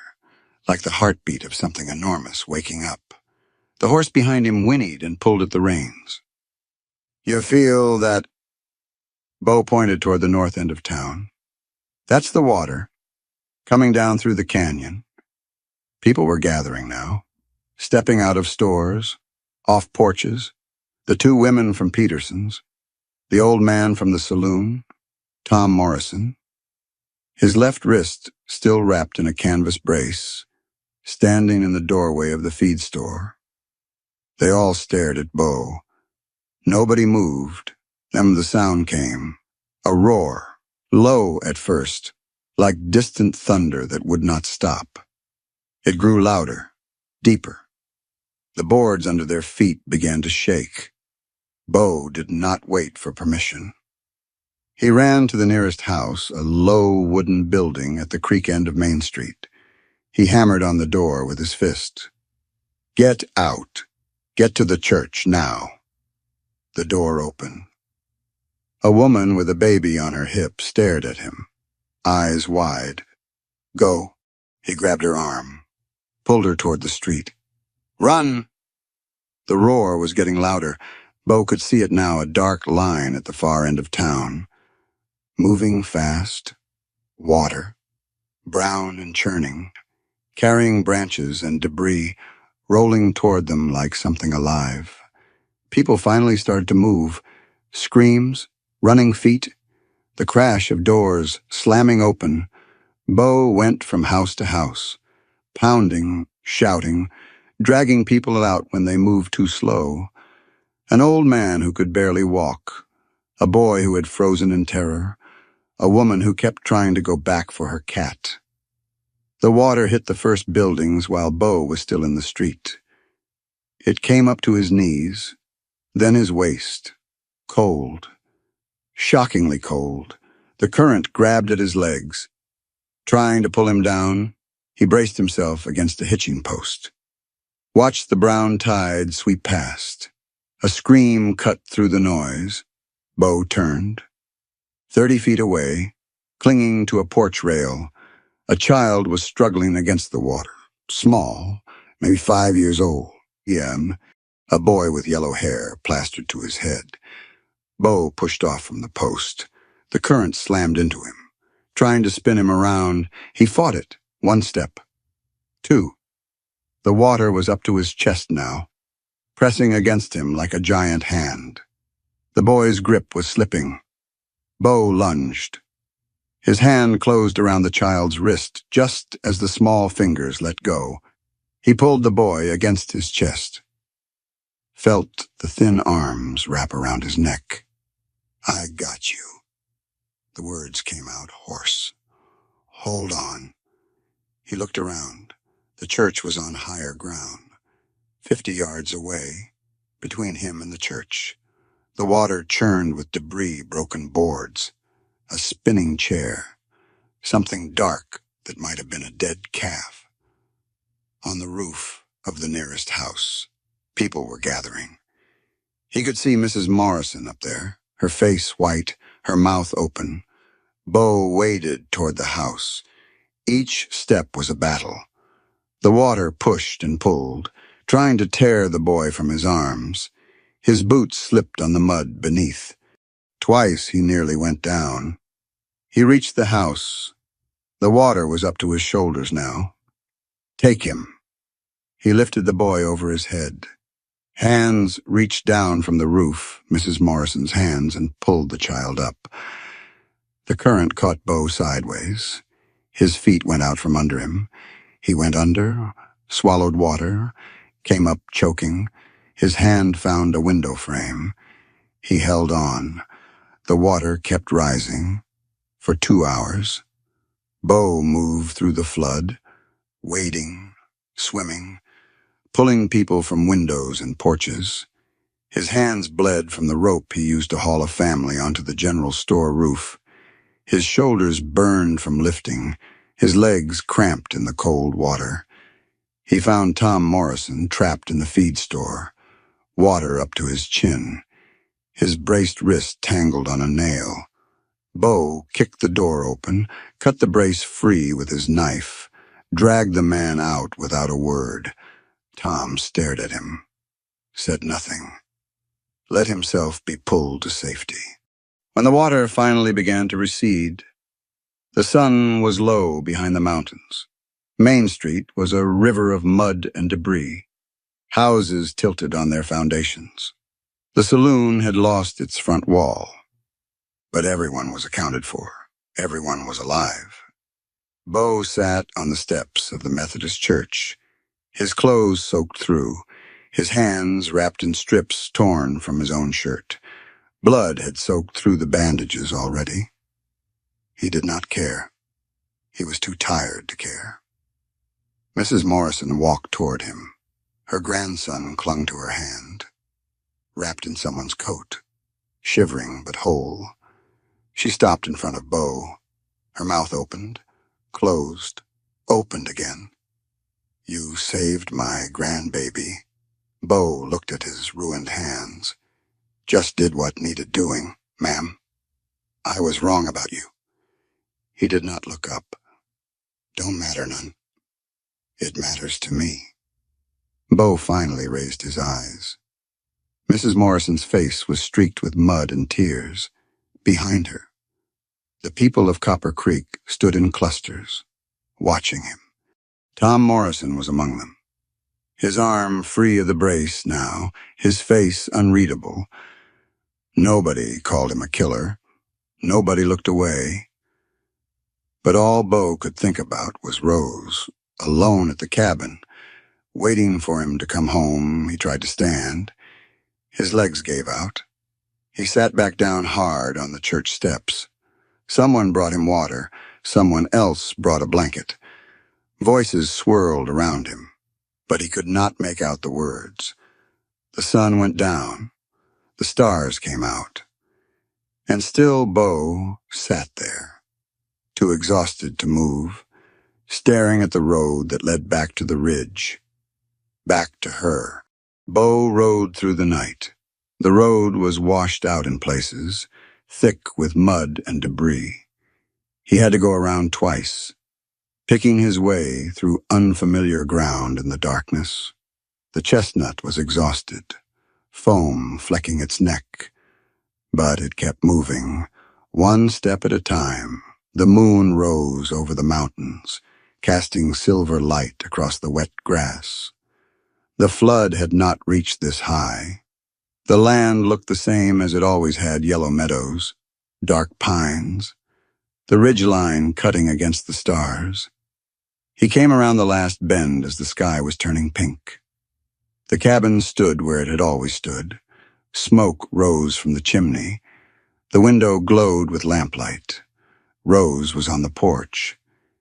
like the heartbeat of something enormous waking up. The horse behind him whinnied and pulled at the reins. "You feel that?" Bo pointed toward the north end of town. "That's the water, coming down through the canyon." People were gathering now, stepping out of stores, off porches, the 2 women from Peterson's, the old man from the saloon, Tom Morrison, his left wrist still wrapped in a canvas brace, standing in the doorway of the feed store. They all stared at Bo. Nobody moved. Then the sound came, a roar, low at first, like distant thunder that would not stop. It grew louder, deeper. The boards under their feet began to shake. Bo did not wait for permission. He ran to the nearest house, a low wooden building at the creek end of Main Street. He hammered on the door with his fist. "Get out. Get to the church now." The door opened. A woman with a baby on her hip stared at him, eyes wide. "Go." He grabbed her arm, pulled her toward the street. "Run!" The roar was getting louder. Bo could see it now, a dark line at the far end of town. Moving fast, water, brown and churning, carrying branches and debris, rolling toward them like something alive. People finally started to move. Screams, running feet. The crash of doors slamming open, Bo went from house to house, pounding, shouting, dragging people out when they moved too slow. An old man who could barely walk, a boy who had frozen in terror, a woman who kept trying to go back for her cat. The water hit the first buildings while Bo was still in the street. It came up to his knees, then his waist, cold, shockingly cold. The current grabbed at his legs. Trying to pull him down, he braced himself against a hitching post. Watched the brown tide sweep past. A scream cut through the noise. Bo turned. 30 feet away, clinging to a porch rail, a child was struggling against the water. Small, maybe 5 years old. A boy with yellow hair plastered to his head. Bo pushed off from the post. The current slammed into him. Trying to spin him around, he fought it. 1 step. 2. The water was up to his chest now, pressing against him like a giant hand. The boy's grip was slipping. Bo lunged. His hand closed around the child's wrist just as the small fingers let go. He pulled the boy against his chest. Felt the thin arms wrap around his neck. "I got you." The words came out hoarse. "Hold on." He looked around. The church was on higher ground. 50 yards away, between him and the church. The water churned with debris, broken boards. A spinning chair. Something dark that might have been a dead calf. On the roof of the nearest house, people were gathering. He could see Mrs. Morrison up there, her face white, her mouth open. Bo waded toward the house. Each step was a battle. The water pushed and pulled, trying to tear the boy from his arms. His boots slipped on the mud beneath. Twice he nearly went down. He reached the house. The water was up to his shoulders now. "Take him." He lifted the boy over his head. Hands reached down from the roof, Mrs. Morrison's hands, and pulled the child up. The current caught Bo sideways. His feet went out from under him. He went under, swallowed water, came up choking. His hand found a window frame. He held on. The water kept rising. For 2 hours. Bo moved through the flood, wading, swimming, pulling people from windows and porches. His hands bled from the rope he used to haul a family onto the general store roof. His shoulders burned from lifting, his legs cramped in the cold water. He found Tom Morrison trapped in the feed store, water up to his chin, his braced wrist tangled on a nail. Bo kicked the door open, cut the brace free with his knife, dragged the man out without a word. Tom stared at him, said nothing, let himself be pulled to safety. When the water finally began to recede, the sun was low behind the mountains. Main Street was a river of mud and debris. Houses tilted on their foundations. The saloon had lost its front wall. But everyone was accounted for. Everyone was alive. Bo sat on the steps of the Methodist church, his clothes soaked through, his hands wrapped in strips torn from his own shirt. Blood had soaked through the bandages already. He did not care. He was too tired to care. Mrs. Morrison walked toward him. Her grandson clung to her hand, wrapped in someone's coat, shivering but whole. She stopped in front of Bo. Her mouth opened, closed, opened again. "You saved my grandbaby." Bo looked at his ruined hands. "Just did what needed doing, ma'am. I was wrong about you." He did not look up. "Don't matter none. It matters to me." Bo finally raised his eyes. Mrs. Morrison's face was streaked with mud and tears. Behind her, the people of Copper Creek stood in clusters, watching him. Tom Morrison was among them. His arm free of the brace now, his face unreadable. Nobody called him a killer. Nobody looked away, but all Bo could think about was Rose, alone at the cabin, waiting for him to come home. He tried to stand. His legs gave out. He sat back down hard on the church steps. Someone brought him water. Someone else brought a blanket. Voices swirled around him, but he could not make out the words. The sun went down. The stars came out. And still Bo sat there, too exhausted to move, staring at the road that led back to the ridge, back to her. Bo rode through the night. The road was washed out in places, thick with mud and debris. He had to go around twice, picking his way through unfamiliar ground in the darkness. The chestnut was exhausted, foam flecking its neck, but it kept moving, one step at a time. The moon rose over the mountains, casting silver light across the wet grass. The flood had not reached this high. The land looked the same as it always had: yellow meadows, dark pines, the ridgeline cutting against the stars. He came around the last bend as the sky was turning pink. The cabin stood where it had always stood. Smoke rose from the chimney. The window glowed with lamplight. Rose was on the porch.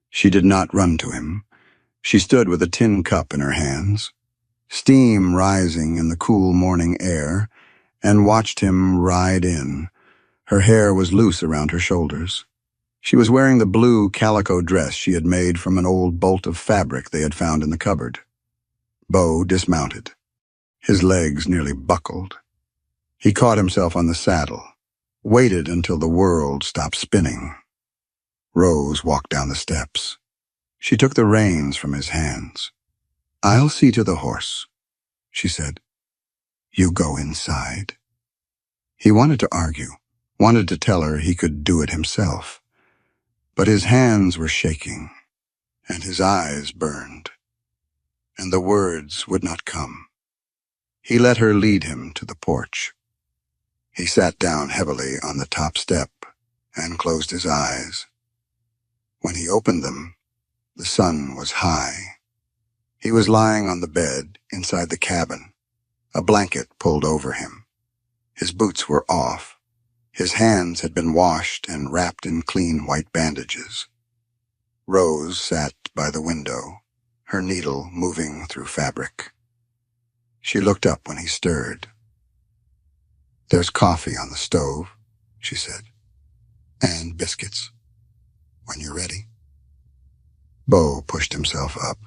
She did not run to him. She stood with a tin cup in her hands, steam rising in the cool morning air, and watched him ride in. Her hair was loose around her shoulders. She was wearing the blue calico dress she had made from an old bolt of fabric they had found in the cupboard. Bo dismounted. His legs nearly buckled. He caught himself on the saddle, waited until the world stopped spinning. Rose walked down the steps. She took the reins from his hands. "I'll see to the horse," she said. "You go inside." He wanted to argue, wanted to tell her he could do it himself. But his hands were shaking, and his eyes burned, and the words would not come. He let her lead him to the porch. He sat down heavily on the top step and closed his eyes. When he opened them, the sun was high. He was lying on the bed inside the cabin, a blanket pulled over him. His boots were off. His hands had been washed and wrapped in clean white bandages. Rose sat by the window, her needle moving through fabric. She looked up when he stirred. "There's coffee on the stove," she said, "and biscuits, when you're ready." Bo pushed himself up.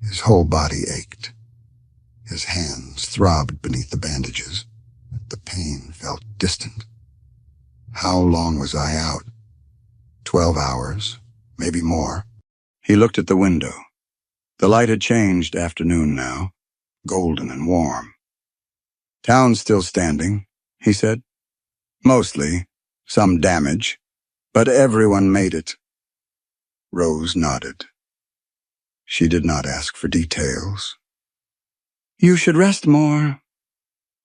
His whole body ached. His hands throbbed beneath the bandages. The pain felt distant. How long was I out? 12 hours, maybe more. He looked at the window. The light had changed afternoon now, golden and warm. "Town's still standing," he said. "Mostly, some damage, but everyone made it." Rose nodded. She did not ask for details. "You should rest more."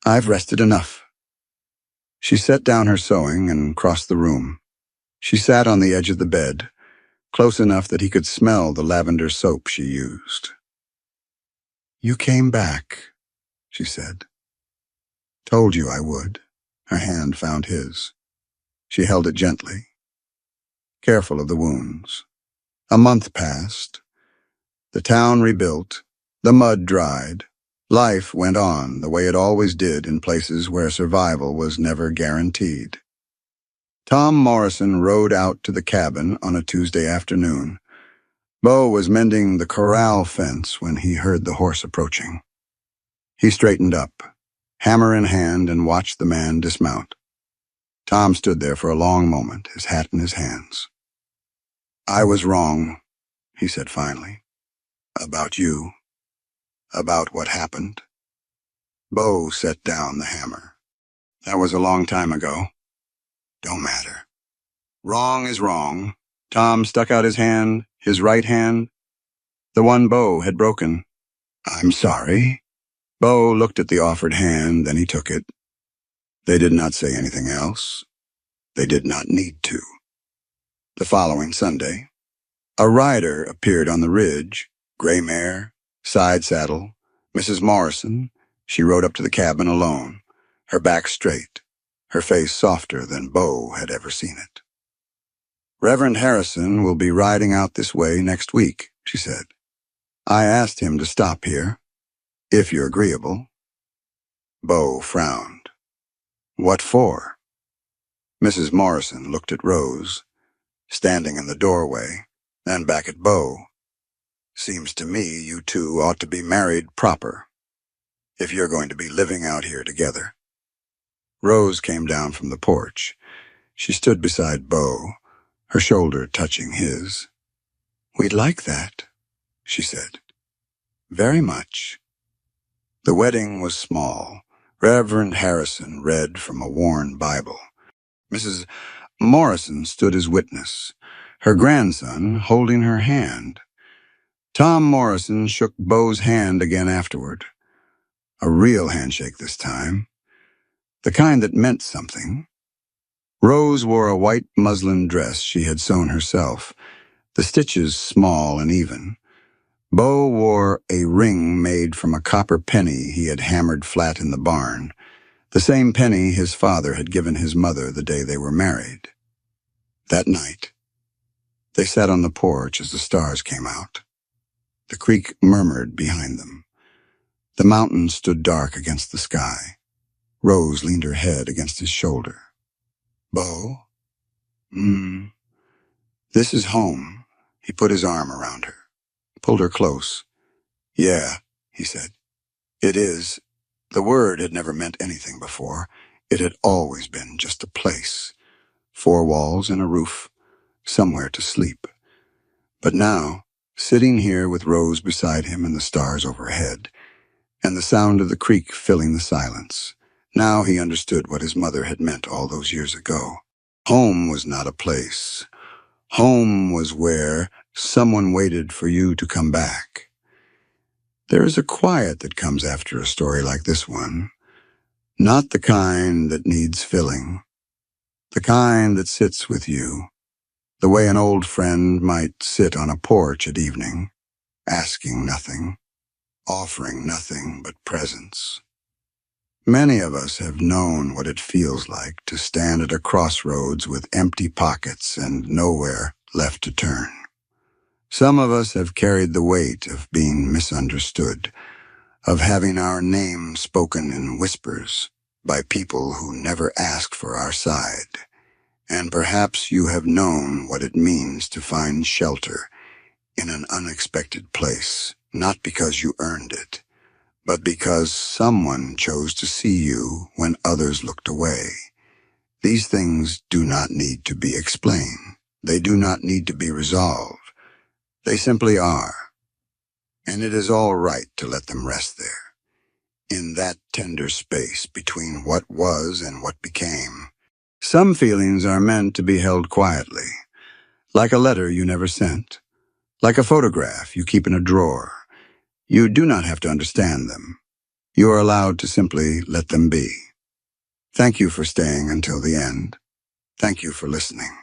"I've rested enough." She set down her sewing and crossed the room. She sat on the edge of the bed, close enough that he could smell the lavender soap she used. "You came back," she said. "Told you I would." Her hand found his. She held it gently, careful of the wounds. A month passed. The town rebuilt. The mud dried. Life went on the way it always did in places where survival was never guaranteed. Tom Morrison rode out to the cabin on a Tuesday afternoon. Bo was mending the corral fence when he heard the horse approaching. He straightened up, hammer in hand, and watched the man dismount. Tom stood there for a long moment, his hat in his hands. "I was wrong," he said finally. "About you. About what happened." Bo set down the hammer. "That was a long time ago. Don't matter. Wrong is wrong." Tom stuck out his hand, his right hand, the one Bo had broken. "I'm sorry." Bo looked at the offered hand, then he took it. They did not say anything else. They did not need to. The following Sunday, a rider appeared on the ridge, gray mare, side saddle, Mrs. Morrison. She rode up to the cabin alone, her back straight, her face softer than Beau had ever seen it. "Reverend Harrison will be riding out this way next week," she said. "I asked him to stop here, if you're agreeable." Beau frowned. "What for?" Mrs. Morrison looked at Rose, standing in the doorway, and back at Beau. "Seems to me you two ought to be married proper, if you're going to be living out here together." Rose came down from the porch. She stood beside Beau, her shoulder touching his. "We'd like that," she said. "Very much." The wedding was small. Reverend Harrison read from a worn Bible. Mrs. Morrison stood as witness, her grandson holding her hand. Tom Morrison shook Beau's hand again afterward. A real handshake this time, the kind that meant something. Rose wore a white muslin dress she had sewn herself, the stitches small and even. Beau wore a ring made from a copper penny he had hammered flat in the barn, the same penny his father had given his mother the day they were married. That night, they sat on the porch as the stars came out. The creek murmured behind them. The mountains stood dark against the sky. Rose leaned her head against his shoulder. "Beau? This is home." He put his arm around her, pulled her close. "Yeah," he said. "It is." The word had never meant anything before. It had always been just a place. 4 walls and a roof, somewhere to sleep. But now, sitting here with Rose beside him and the stars overhead, and the sound of the creek filling the silence, now he understood what his mother had meant all those years ago. Home was not a place. Home was where someone waited for you to come back. There is a quiet that comes after a story like this one. Not the kind that needs filling. The kind that sits with you, the way an old friend might sit on a porch at evening, asking nothing, offering nothing but presence. Many of us have known what it feels like to stand at a crossroads with empty pockets and nowhere left to turn. Some of us have carried the weight of being misunderstood, of having our name spoken in whispers by people who never ask for our side. And perhaps you have known what it means to find shelter in an unexpected place, not because you earned it, but because someone chose to see you when others looked away. These things do not need to be explained. They do not need to be resolved. They simply are. And it is all right to let them rest there, in that tender space between what was and what became. Some feelings are meant to be held quietly, like a letter you never sent, like a photograph you keep in a drawer. You do not have to understand them. You are allowed to simply let them be. Thank you for staying until the end. Thank you for listening.